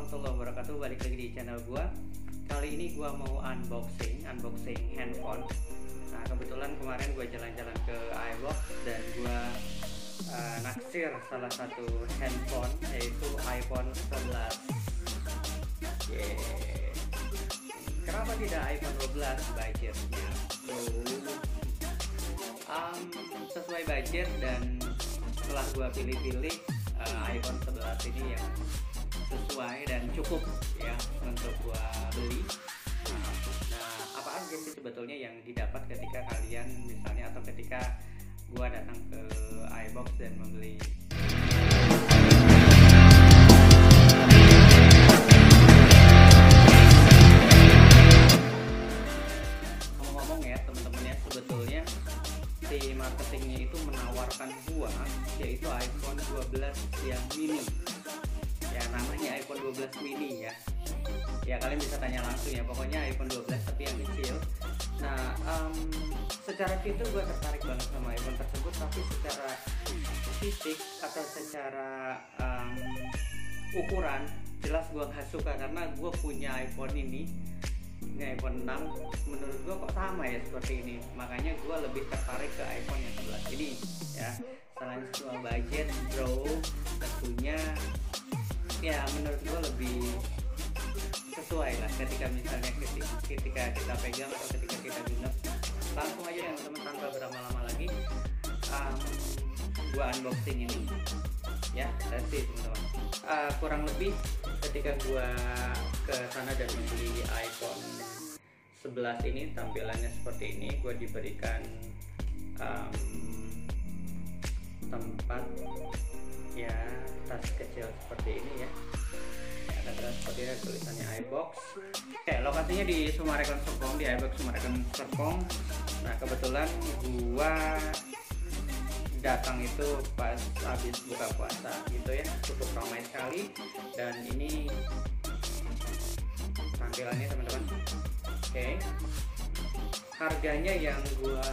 warahmatullahi wabarakatuh. Balik lagi di channel gua. Kali ini gua mau unboxing handphone. Nah, kebetulan kemarin gua jalan-jalan ke iBox dan gua naksir salah satu handphone, yaitu iPhone 11. Yeah. Kenapa tidak iPhone 12 budgetnya? Sesuai budget, dan setelah gua pilih-pilih iPhone 11 ini yang sesuai dan cukup ya untuk gua beli. Nah, apa aja sih sebetulnya yang didapat ketika kalian misalnya atau ketika gua datang ke iBox dan membeli. Ngomong-ngomong ya teman-teman ya, sebetulnya si marketingnya itu menawarkan gua yaitu iPhone 12 yang mini. Ya, namanya iPhone 12 mini ya. Ya, kalian bisa tanya langsung ya, pokoknya iPhone 12 tapi yang kecil. Nah, secara fitur gue tertarik banget sama iPhone tersebut, tapi secara fisik atau secara ukuran jelas gue gak suka, karena gue punya iPhone ini iPhone 6, menurut gue kok sama ya seperti ini. Makanya gue lebih tertarik ke iPhone yang 11 ini ya. Selain soal budget bro, tentunya ya menurut gue lebih sesuai lah ketika misalnya ketika kita pegang atau ketika kita genep. Langsung aja ya teman-teman, tanpa berlama-lama lagi gue unboxing ini ya. Let's see teman-teman. Kurang lebih ketika gue ke sana dan membeli iPhone 11 ini, tampilannya seperti ini. Gue diberikan tempat ya, tas kecil seperti ini ya. Ada tas seperti ini, tulisannya iBox. Oke, lokasinya di Sumarekon Serpong, di iBox Sumarekon Serpong. Nah, kebetulan gua datang itu pas habis buka puasa gitu ya, cukup ramai sekali. Dan ini tampilannya teman-teman. Oke, harganya yang gua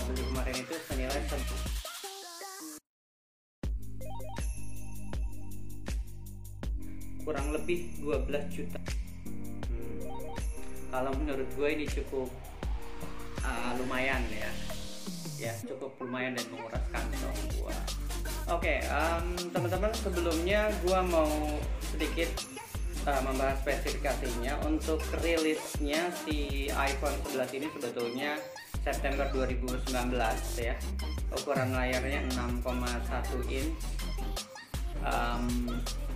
beli kemarin itu senilai kurang lebih 12 juta. Kalau menurut gue ini cukup lumayan ya, cukup lumayan dan menguras kantong gue. Oke, teman-teman, sebelumnya gue mau sedikit membahas spesifikasinya. Untuk rilisnya si iPhone 11 ini sebetulnya September 2019 ya. Ukuran layarnya 6,1 inch,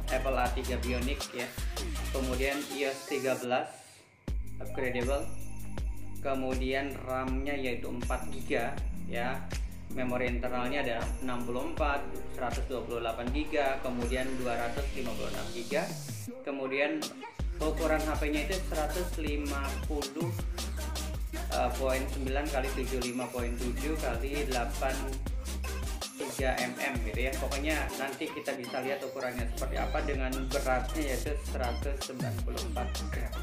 Apple A3 Bionic ya, kemudian iOS 13 upgradable, kemudian RAM-nya yaitu 4 GB ya, memori internalnya ada 64, 128 GB, kemudian 256 GB, kemudian ukuran HP-nya itu 150.9 kali 75.7 kali 3 mm gitu ya. Pokoknya nanti kita bisa lihat ukurannya seperti apa, dengan beratnya yaitu 194 gram.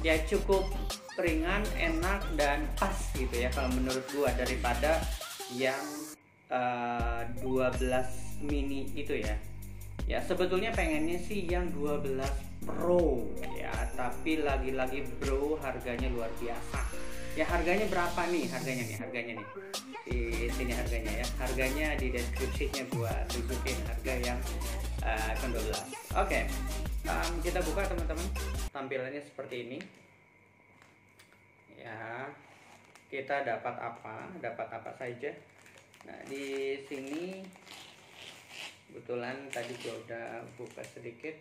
Ya, cukup ringan, enak dan pas gitu ya kalau menurut gua, daripada yang 12 mini itu ya. Ya, sebetulnya pengennya sih yang 12 Pro ya, tapi lagi-lagi bro harganya luar biasa. Ya, harganya berapa nih? Harganya nih. Di sini harganya ya. Harganya di deskripsinya gua tunjukin harga yang iPhone 12. Oke. Kita buka teman-teman. Tampilannya seperti ini. Ya. Kita dapat apa? Dapat apa saja? Nah, di sini kebetulan tadi gua udah buka sedikit.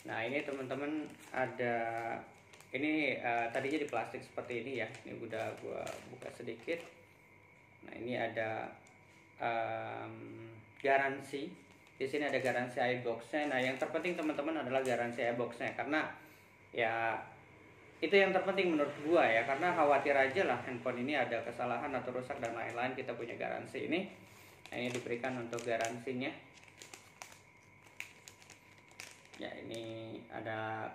Nah, ini teman-teman ada ini tadinya di plastik seperti ini ya. Ini udah gua buka sedikit. Nah, ini ada garansi. Di sini ada garansi iBox-nya. Nah, yang terpenting teman-teman adalah garansi iBox-nya, karena ya itu yang terpenting menurut gua ya, karena khawatir aja lah handphone ini ada kesalahan atau rusak dan lain-lain, kita punya garansi ini. Nah, ini diberikan untuk garansinya. Ya, ini ada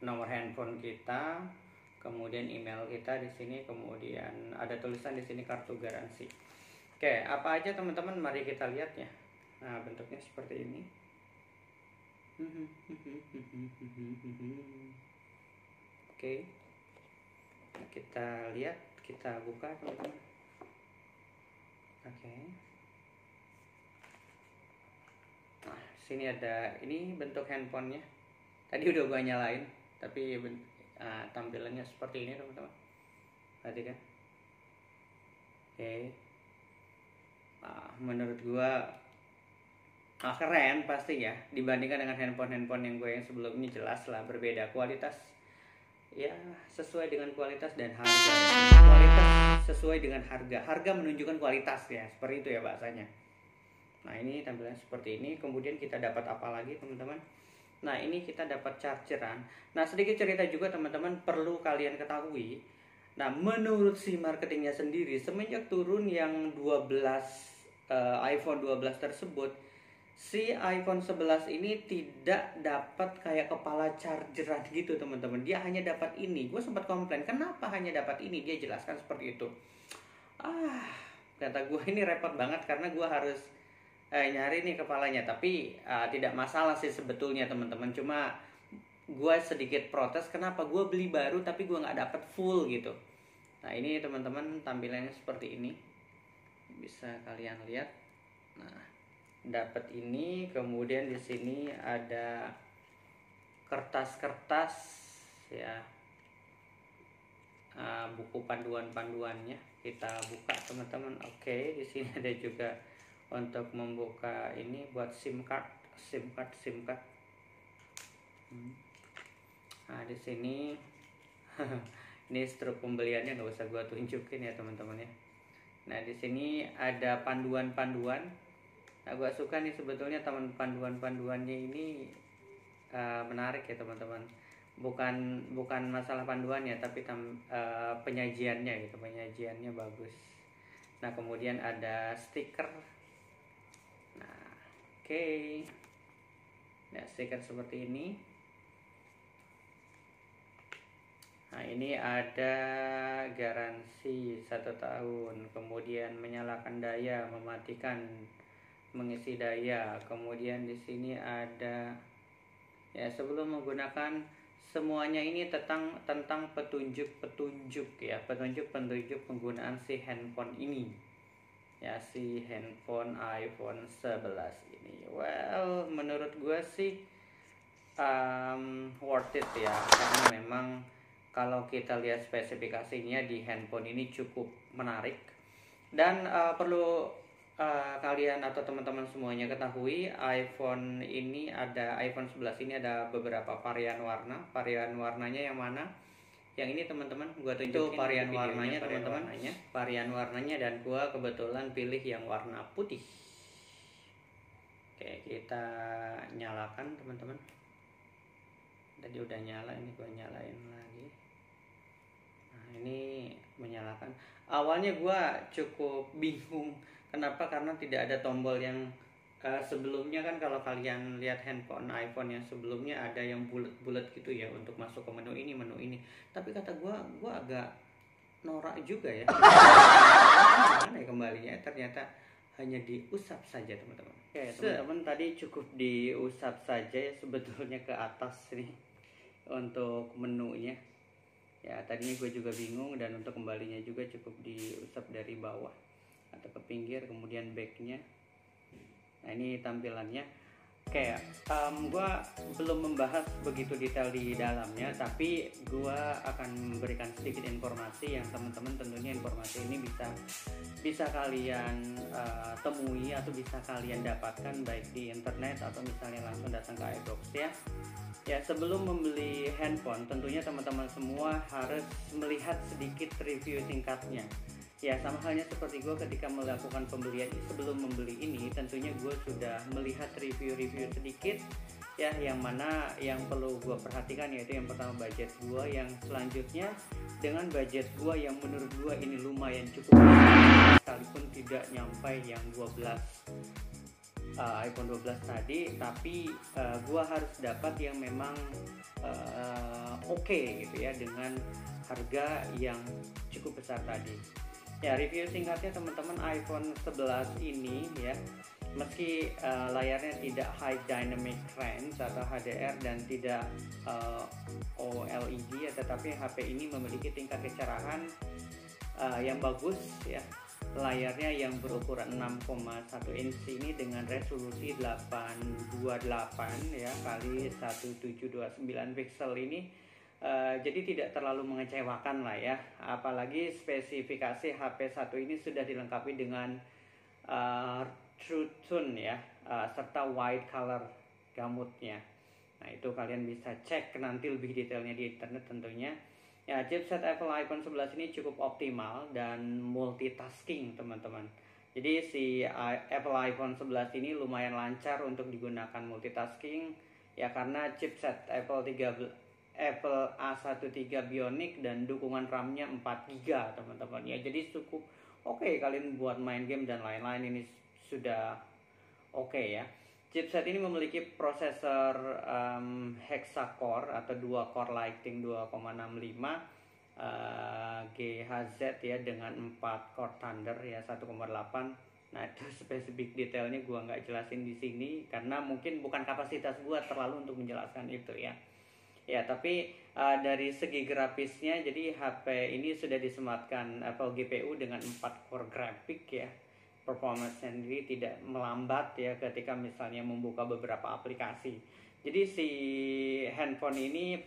nomor handphone kita, kemudian email kita di sini, kemudian ada tulisan di sini kartu garansi. Oke, apa aja teman-teman, mari kita lihat ya. Nah, bentuknya seperti ini. Oke, nah, kita lihat, kita buka teman-teman. Oke, nah sini ada, ini bentuk handphonenya. Tadi udah gua nyalain, tapi tampilannya seperti ini teman-teman. Tadi kan, oke. Menurut gua keren pasti ya, dibandingkan dengan handphone yang gue yang sebelumnya. Jelas lah berbeda kualitas, ya sesuai dengan kualitas dan harga. Kualitas sesuai dengan harga menunjukkan kualitas ya, seperti itu ya bahasanya. Nah ini tampilannya seperti ini. Kemudian kita dapat apa lagi teman-teman? Nah ini kita dapat chargeran. Nah sedikit cerita juga teman-teman, perlu kalian ketahui. Nah menurut si marketingnya sendiri, semenjak turun yang 12 iPhone 12 tersebut, si iPhone 11 ini tidak dapat kayak kepala chargeran gitu teman-teman. Dia hanya dapat ini. Gue sempat komplain, kenapa hanya dapat ini? Dia jelaskan seperti itu. Kata gue ini repot banget karena gue harus nyari nih kepalanya. Tapi tidak masalah sih sebetulnya teman-teman. Cuma gue sedikit protes, kenapa gue beli baru tapi gue nggak dapat full gitu. Nah ini teman-teman tampilannya seperti ini. Bisa kalian lihat. Nah dapat ini, kemudian di sini ada kertas-kertas ya, buku panduannya. Kita buka teman-teman. Oke, di sini ada juga untuk membuka ini buat SIM card. Nah di sini ini struk pembeliannya nggak usah gua tunjukin ya teman-teman ya. Nah di sini ada panduan. Nah, gue suka nih sebetulnya teman panduannya ini menarik ya teman-teman. Bukan masalah panduannya, tapi penyajiannya gitu. Penyajiannya bagus. Nah kemudian ada stiker. Nah oke. Nah stiker seperti ini. Nah ini ada garansi 1 tahun. Kemudian menyalakan daya, mematikan, mengisi daya. Kemudian di sini ada ya sebelum menggunakan, semuanya ini tentang petunjuk ya, petunjuk penggunaan si handphone ini ya, si handphone iPhone 11 ini. Well menurut gue sih worth it ya, karena memang kalau kita lihat spesifikasinya di handphone ini cukup menarik. Dan perlu kalian atau teman-teman semuanya ketahui, iPhone 11 ini ada beberapa varian warna. Varian warnanya yang mana? Yang ini teman-teman, gua tunjukin varian warnanya teman-teman. Varian warnanya, dan gua kebetulan pilih yang warna putih. Oke, kita nyalakan teman-teman. Tadi udah nyala, ini gua nyalain lagi. Nah ini menyalakan. Awalnya gua cukup bingung. Kenapa? Karena tidak ada tombol yang sebelumnya kan, kalau kalian lihat handphone iPhone yang sebelumnya ada yang bulat gitu ya untuk masuk ke menu ini. Tapi kata gue agak norak juga ya. Mana ya kembalinya? Ternyata hanya diusap saja teman-teman. Oke teman-teman, tadi cukup diusap saja ya sebetulnya ke atas nih untuk menunya. Ya tadinya gue juga bingung, dan untuk kembalinya juga cukup diusap dari bawah atau ke pinggir, kemudian backnya. Nah ini tampilannya. Kayak gue belum membahas begitu detail di dalamnya, tapi gue akan memberikan sedikit informasi yang teman-teman tentunya informasi ini bisa kalian temui atau bisa kalian dapatkan baik di internet atau misalnya langsung datang ke iBox ya. Ya sebelum membeli handphone tentunya teman-teman semua harus melihat sedikit review singkatnya. Ya sama halnya seperti gue ketika melakukan pembelian, sebelum membeli ini tentunya gue sudah melihat review-review sedikit ya, yang mana yang perlu gue perhatikan yaitu yang pertama budget gue, yang selanjutnya dengan budget gue yang menurut gue ini lumayan cukup sekalipun tidak nyampe yang 12 iPhone 12 tadi, tapi gue harus dapat yang memang oke gitu ya, dengan harga yang cukup besar tadi. Ya review singkatnya teman-teman, iPhone 11 ini ya Meski layarnya tidak high dynamic range atau HDR dan tidak OLED ya, tetapi HP ini memiliki tingkat kecerahan yang bagus ya. Layarnya yang berukuran 6,1 inch ini dengan resolusi 828 ya kali 1729 pixel ini, jadi tidak terlalu mengecewakan lah ya. Apalagi spesifikasi HP1 ini sudah dilengkapi dengan True Tone ya, serta white color gamutnya. Nah itu kalian bisa cek nanti lebih detailnya di internet tentunya. Ya, chipset Apple iPhone 11 ini cukup optimal dan multitasking teman-teman. Jadi si Apple iPhone 11 ini lumayan lancar untuk digunakan multitasking ya, karena chipset Apple A13 Bionic dan dukungan RAM-nya 4GB teman-teman ya. Jadi cukup oke kalian buat main game dan lain-lain, ini sudah oke ya. Chipset ini memiliki prosesor hexa-core atau 2 core Lightning 2,65 GHz ya, dengan 4 core Thunder ya 1,8. Nah itu spesifik detailnya gua nggak jelasin di sini karena mungkin bukan kapasitas gua terlalu untuk menjelaskan itu ya. Ya tapi dari segi grafisnya, jadi HP ini sudah disematkan Apple GPU dengan 4 core grafik ya. Performance sendiri tidak melambat ya ketika misalnya membuka beberapa aplikasi. Jadi si handphone ini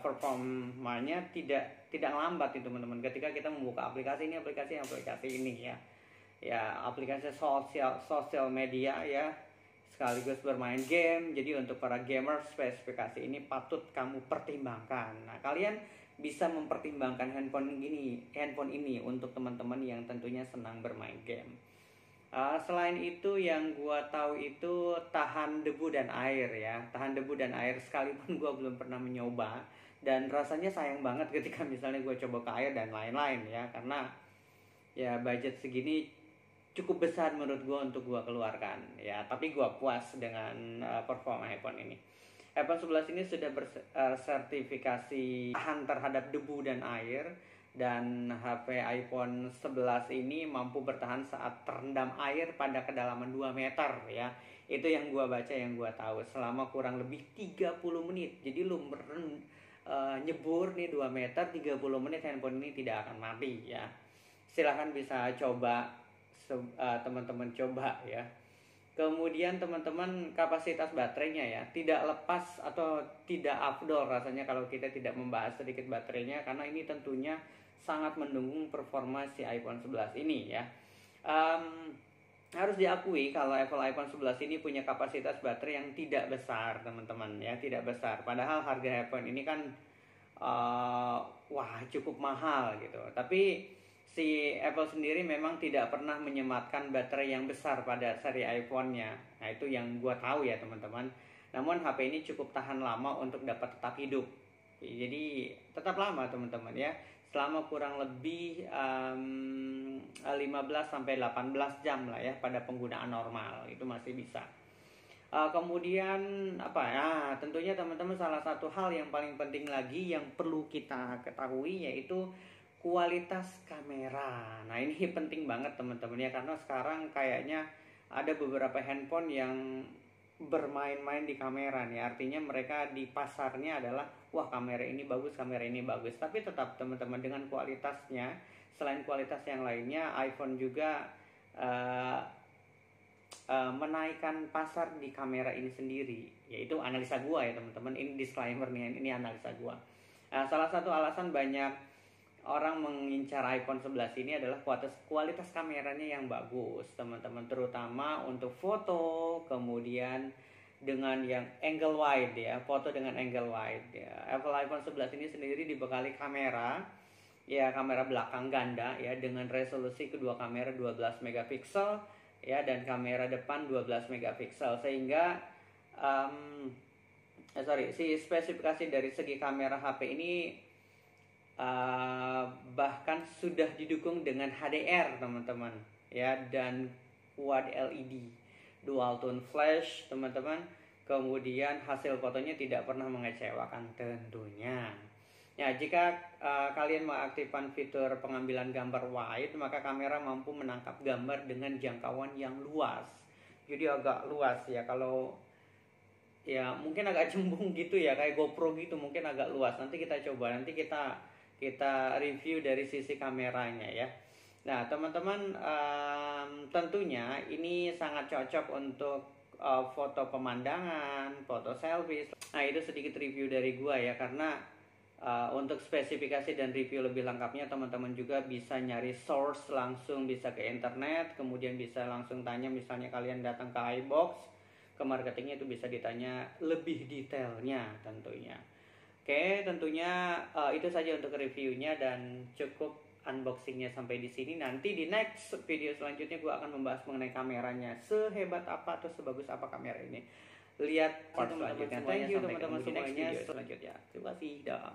performanya tidak lambat itu teman-teman ketika kita membuka aplikasi ini ya. Ya aplikasi sosial media ya, sekaligus bermain game. Jadi untuk para gamer spesifikasi ini patut kamu pertimbangkan. Nah kalian bisa mempertimbangkan handphone ini untuk teman-teman yang tentunya senang bermain game. Selain itu yang gua tahu itu tahan debu dan air ya, tahan debu dan air, sekalipun gua belum pernah mencoba dan rasanya sayang banget ketika misalnya gua coba ke air dan lain-lain ya, karena ya budget segini cukup besar menurut gua untuk gua keluarkan ya, tapi gua puas dengan performa iPhone ini. iPhone 11 ini sudah bersertifikasi tahan terhadap debu dan air, dan HP iPhone 11 ini mampu bertahan saat terendam air pada kedalaman 2 meter ya. Itu yang gua baca, yang gua tahu, selama kurang lebih 30 menit. Jadi lu nyebur nih 2 meter 30 menit, handphone ini tidak akan mati ya. Silahkan bisa coba, teman-teman coba ya. Kemudian teman-teman, kapasitas baterainya ya tidak lepas atau tidak afdol rasanya kalau kita tidak membahas sedikit baterainya, karena ini tentunya sangat mendukung performa si iPhone 11 ini ya. Harus diakui kalau iPhone 11 ini punya kapasitas baterai yang tidak besar teman-teman ya, tidak besar. Padahal harga iPhone ini kan cukup mahal gitu. Tapi si Apple sendiri memang tidak pernah menyematkan baterai yang besar pada seri iPhone-nya. Nah itu yang gua tahu ya teman-teman. Namun HP ini cukup tahan lama untuk dapat tetap hidup. Jadi tetap lama teman-teman ya. Selama kurang lebih 15-18 jam lah ya pada penggunaan normal, itu masih bisa. Kemudian tentunya teman-teman, salah satu hal yang paling penting lagi yang perlu kita ketahui yaitu kualitas kamera. Nah ini penting banget teman-teman ya, karena sekarang kayaknya ada beberapa handphone yang bermain-main di kamera nih. Artinya mereka di pasarnya adalah wah kamera ini bagus, tapi tetap teman-teman dengan kualitasnya. Selain kualitas yang lainnya, iPhone juga menaikkan pasar di kamera ini sendiri. Yaitu analisa gua ya teman-teman. Ini disclaimer nih, ini analisa gua. Salah satu alasan banyak orang mengincar iPhone 11 ini adalah kualitas kameranya yang bagus teman-teman, terutama untuk foto, kemudian dengan yang angle wide ya, foto dengan angle wide ya. iPhone 11 ini sendiri dibekali kamera belakang ganda ya, dengan resolusi kedua kamera 12 megapiksel ya, dan kamera depan 12 megapiksel, sehingga si spesifikasi dari segi kamera HP ini bahkan sudah didukung dengan HDR teman-teman ya, dan quad LED, dual tone flash teman-teman. Kemudian hasil fotonya tidak pernah mengecewakan tentunya ya. Jika kalian mengaktifkan fitur pengambilan gambar wide, maka kamera mampu menangkap gambar dengan jangkauan yang luas jadi agak luas ya. Kalau ya mungkin agak cembung gitu ya, kayak GoPro gitu, mungkin agak luas. Nanti kita coba, nanti kita review dari sisi kameranya ya. Nah teman-teman, tentunya ini sangat cocok untuk foto pemandangan, foto selfie. Nah itu sedikit review dari gua ya, karena untuk spesifikasi dan review lebih lengkapnya teman-teman juga bisa nyari source langsung, bisa ke internet, kemudian bisa langsung tanya, misalnya kalian datang ke iBox, ke marketingnya itu bisa ditanya lebih detailnya tentunya. Oke, tentunya itu saja untuk reviewnya dan cukup unboxingnya sampai di sini. Nanti di next video selanjutnya gue akan membahas mengenai kameranya, sehebat apa atau sebagus apa kamera ini. Lihat part selanjutnya. Thank you teman-teman semuanya. Selanjutnya. Terima kasih. Dah.